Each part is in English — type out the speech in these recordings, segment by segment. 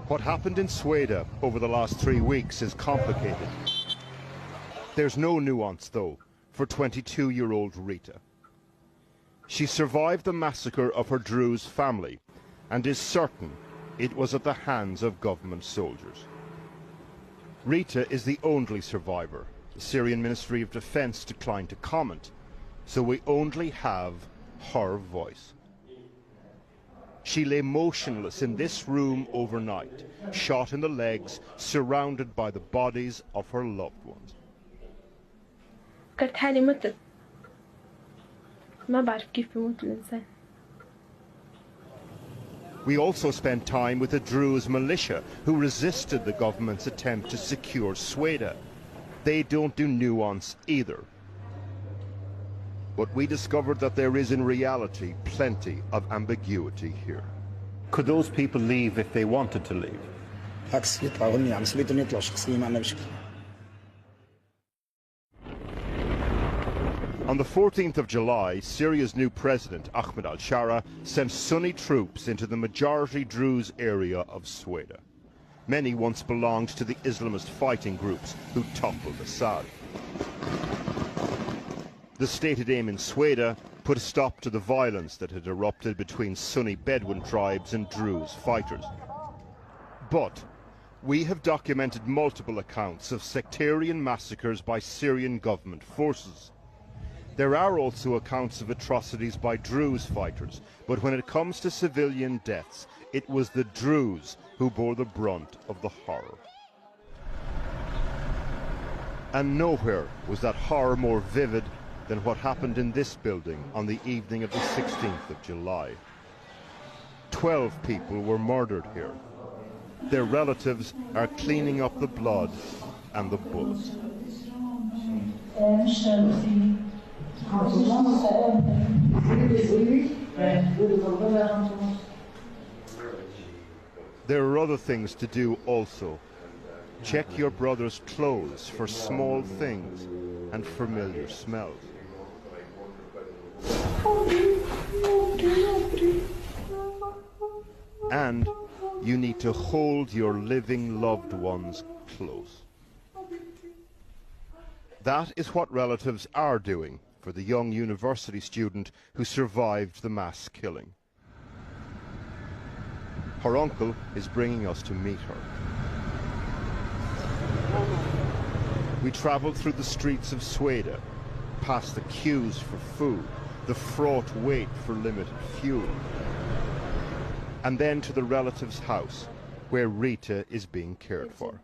What happened in Sweida over the last 3 weeks is complicated. There's no nuance, though, for 22-year-old Rita. She survived the massacre of her Druze family and is certain it was at the hands of government soldiers. Rita is the only survivor. The Syrian Ministry of Defense declined to comment, so we only have her voice. She lay motionless in this room overnight, shot in the legs, surrounded by the bodies of her loved ones. فكرت حالي متت. ما بعرف كيف يموت الإنسان. We also spent time with the Druze militia who resisted the government's attempt to secure Sweida. They don't do nuance either. But we discovered that there is in reality plenty of ambiguity here. Could those people leave if they wanted to leave? عكس يطلعوا هن على مسؤوليتهم يطلعوا شخصيا ما عندنا مشكلة. On the 14th of July, Syria's new president, Ahmed al-Shara, sent Sunni troops into the majority Druze area of Sweida. Many once belonged to the Islamist fighting groups who toppled Assad. The stated aim in Sweida put a stop to the violence that had erupted between Sunni Bedouin tribes and Druze fighters. But we have documented multiple accounts of sectarian massacres by Syrian government forces. There are also accounts of atrocities by Druze fighters, but when it comes to civilian deaths, it was the Druze who bore the brunt of the horror. And nowhere was that horror more vivid than what happened in this building on the evening of the 16th of July. 12 people were murdered here. Their relatives are cleaning up the blood and the bullets. There are other things to do also. Check your brother's clothes for small things and familiar smells. And you need to hold your living loved ones close. That is what relatives are doing for the young university student who survived the mass killing. Her uncle is bringing us to meet her. We travelled through the streets of Sweida, past the queues for food, the fraught wait for limited fuel, and then to the relative's house, where Rita is being cared for.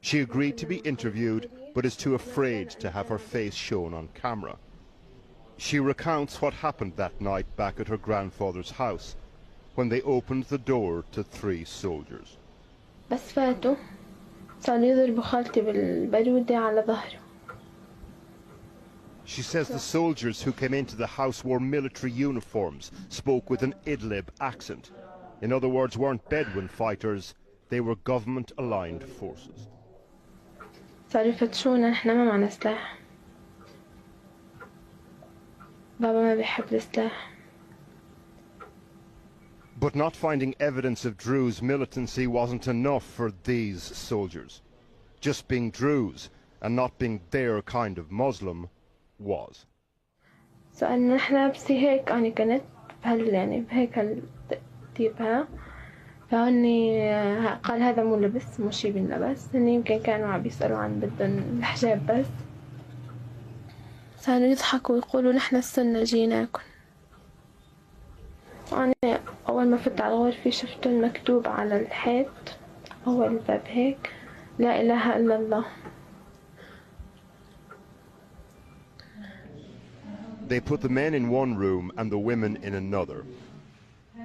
She agreed to be interviewed, but is too afraid to have her face shown on camera. She recounts what happened that night back at her grandfather's house, when they opened the door to 3 soldiers. بس فاتوا صاروا يضربوا خالتي بالبارودة على ظهره. She says the soldiers who came into the house wore military uniforms, spoke with an Idlib accent. In other words, weren't Bedouin fighters, they were government-aligned forces. صاروا يفتشونا نحنا ما معنا سلاح. بابا ما بيحب السلاح. But not finding evidence of Druze militancy wasn't enough for these soldiers. Just being Druze and not being their kind of Muslim was. سألنا نحنا بس هيك أنا كنت يعني بهيك هالترتيبها فهني قال هذا مو لبس مو شي بنلبس هني يمكن كانوا عم بيسألوا عن بدهم الحجاب بس صاروا يضحكوا ويقولوا نحنا السنة جيناكم. أنا أول ما فت على الغرفة شفت المكتوب على الحيط أول الباب هيك لا إله إلا الله. They put the men in one room and the women in another.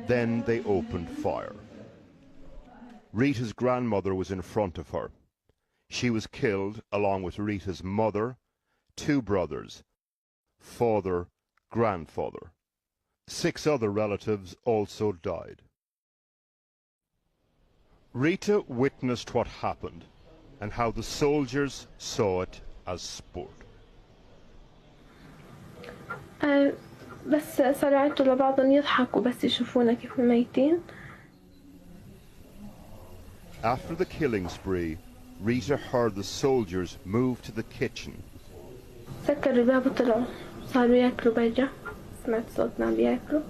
Then they opened fire. Rita's grandmother was in front of her. She was killed along with Rita's mother, 2 brothers, father, grandfather. 6 other relatives also died. Rita witnessed what happened and how the soldiers saw it as sport. بس صاروا يعطوا لبعضهم يضحكوا بس يشوفونا كيف ميتين After the killing spree, Rita heard the soldiers move to the kitchen. سكروا الباب وطلعوا صاروا ياكلوا برا سمعت صوت ناس بياكلوا.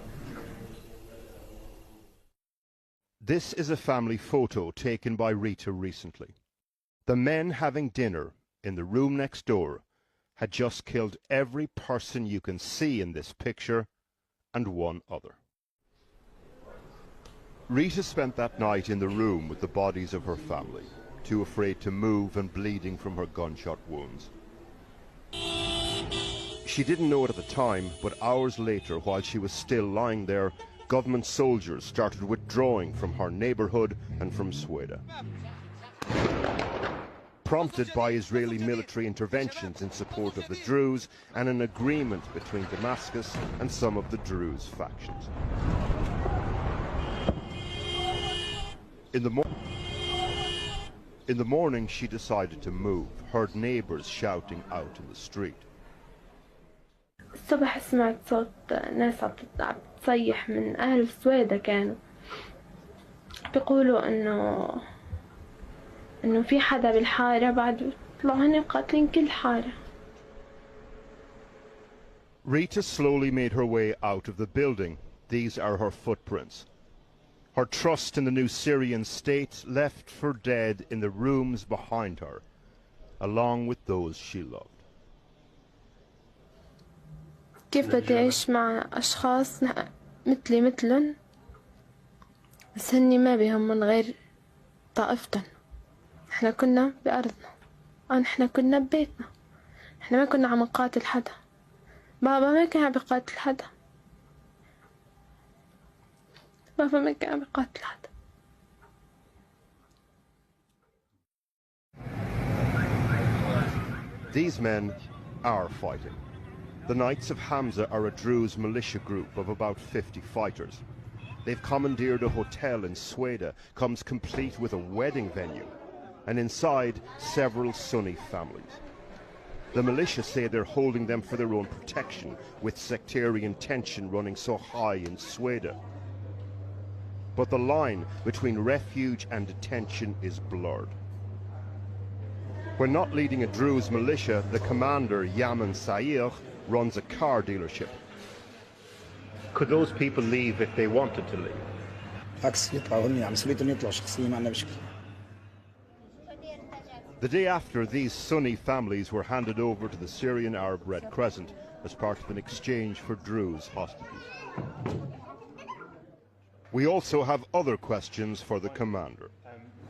This is a family photo taken by Rita recently. The men having dinner in the room next door had just killed every person you can see in this picture and one other. Rita spent that night in the room with the bodies of her family, too afraid to move and bleeding from her gunshot wounds. She didn't know it at the time, but hours later, while she was still lying there, government soldiers started withdrawing from her neighborhood and from Sweida. Prompted by Israeli military interventions in support of the Druze and an agreement between Damascus and some of the Druze factions. In the morning, she decided to move, heard neighbors shouting out in the street. الصبح سمعت صوت ناس عم تصيح من أهل السويداء كانوا بيقولوا إنه في حدا بالحارة بعد طلعوا هن قاتلين كل حارة. Rita slowly made her way out of the building. These are her footprints. Her trust in the new Syrian state left for dead in the rooms behind her, along with those she loved. كيف بدي أعيش مع أشخاص مثلي مثلن بس هني ما بيهمن غير طائفتن. احنا كنا بأرضنا احنا كنا ببيتنا احنا ما كنا عم نقاتل حدا. بابا ما كان عم بيقاتل حدا. بابا ما كان عم بيقاتل حدا. These men are fighting. The Knights of Hamza are a Druze militia group of about 50 fighters. They've commandeered a hotel in Sweida, comes complete with a wedding venue, and inside several Sunni families. The militia say they're holding them for their own protection, with sectarian tension running so high in Sweida. But the line between refuge and detention is blurred. When not leading a Druze militia, the commander, Yaman Saïr, runs a car dealership. Could those people leave if they wanted to leave? عكس يطلعوا هن على مسؤوليتهم يطلعوا شخصيا ما عندنا مشكلة. The day after, these Sunni families were handed over to the Syrian Arab Red Crescent as part of an exchange for Druze hostages. We also have other questions for the commander.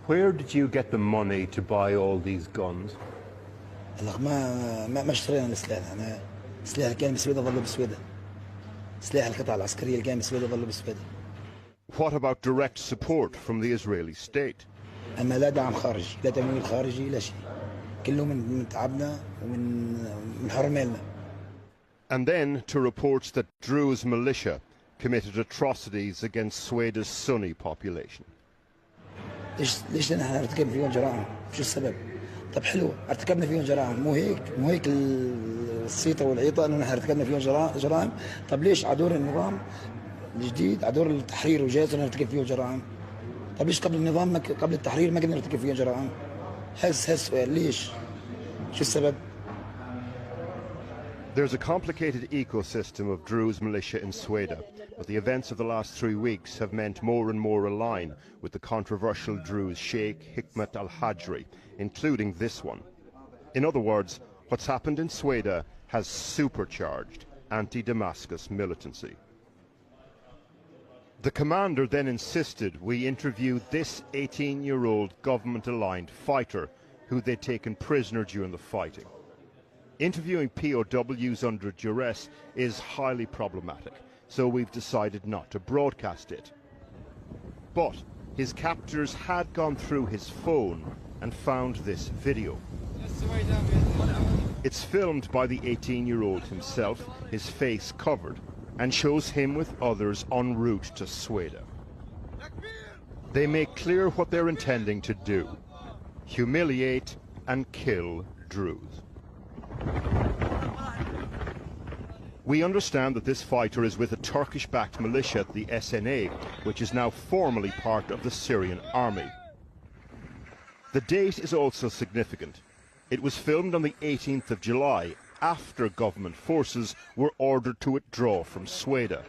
Where did you get the money to buy all these guns? ما اشترينا السلاح. أنا السلاح اللي كان بسويدا ظل بسويدا. سلاح القطع العسكرية اللي كان بسويدا ظل بسويدا. What about direct support from the Israeli state? أما لا دعم خارجي، لا تمويل خارجي، لا شيء. كله من تعبنا ومن حرمالنا. And then to reports that Druze militia committed atrocities against Sweida's Sunni population. ليش نحن ارتكبنا فيهم جرائم؟ شو السبب؟ طب حلو ارتكبنا فيهم جرائم مو هيك السيطرة والعيطة انه نحن ارتكبنا فيهم جرائم. طب ليش عدور النظام الجديد عدور التحرير وجاهز نرتكب فيه جرائم؟ طب ليش قبل النظام قبل التحرير ما قدرنا نرتكب فيه جرائم؟ هذا السؤال ليش؟ شو السبب؟ There's a complicated ecosystem of Druze militia in Sweida, but the events of the last 3 weeks have meant more and more align with the controversial Druze Sheikh Hikmat al-Hajri, including this one. In other words, what's happened in Sweida has supercharged anti-Damascus militancy. The commander then insisted we interview this 18-year-old government-aligned fighter who they'd taken prisoner during the fighting. Interviewing POWs under duress is highly problematic, so we've decided not to broadcast it. But his captors had gone through his phone and found this video. It's filmed by the 18-year-old himself, his face covered, and shows him with others en route to Sweida. They make clear what they're intending to do: humiliate and kill Druze. We understand that this fighter is with a Turkish-backed militia, the SNA, which is now formally part of the Syrian army. The date is also significant. It was filmed on the 18th of July, after government forces were ordered to withdraw from Sweida.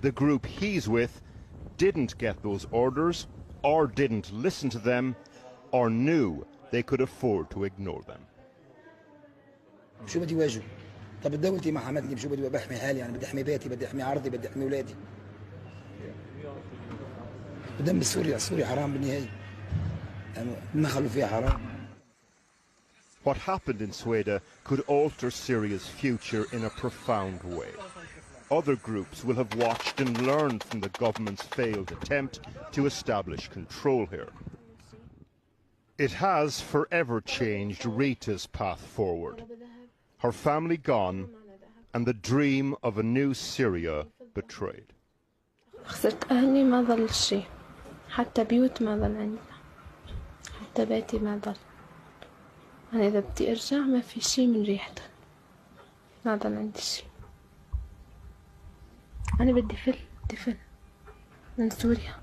The group he's with didn't get those orders, or didn't listen to them, or knew they could afford to ignore them. شو بدي واجه؟ طب دولتي ما حمتني بشو بدي بحمي حالي، يعني بدي احمي بيتي، بدي احمي عرضي، بدي احمي اولادي. بدم سوريا، سوريا حرام بالنهاية. يعني ما خلوا فيها حرام. What happened in Sweida could alter Syria's future in a profound way. Other groups will have watched and learned from the government's failed attempt to establish control here. It has forever changed Rita's path forward. Her family gone, and the dream of a new Syria betrayed. خسرت أهلي ما ظل شيء، حتى بيوت ما ظل عندنا، حتى بيتي ما ظل. أنا إذا بدي أرجع ما في شيء من ريحته، ما ظل عندي شيء. أنا بدي فل من سوريا.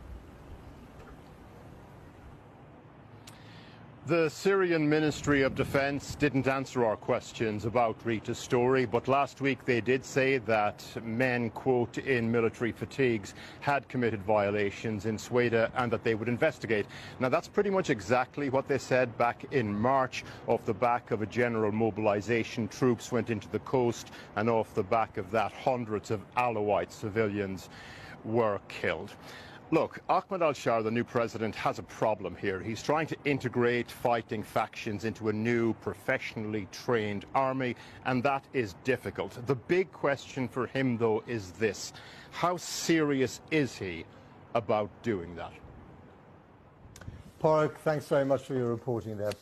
The Syrian Ministry of Defense didn't answer our questions about Rita's story, but last week they did say that men, quote, in military fatigues had committed violations in Sweida and that they would investigate. Now, that's pretty much exactly what they said back in March. Off the back of a general mobilization, troops went into the coast, and off the back of that, hundreds of Alawite civilians were killed. Look, Ahmed al-Shar, the new president, has a problem here. He's trying to integrate fighting factions into a new, professionally trained army, and that is difficult. The big question for him, though, is this. How serious is he about doing that? Park, thanks very much for your reporting there.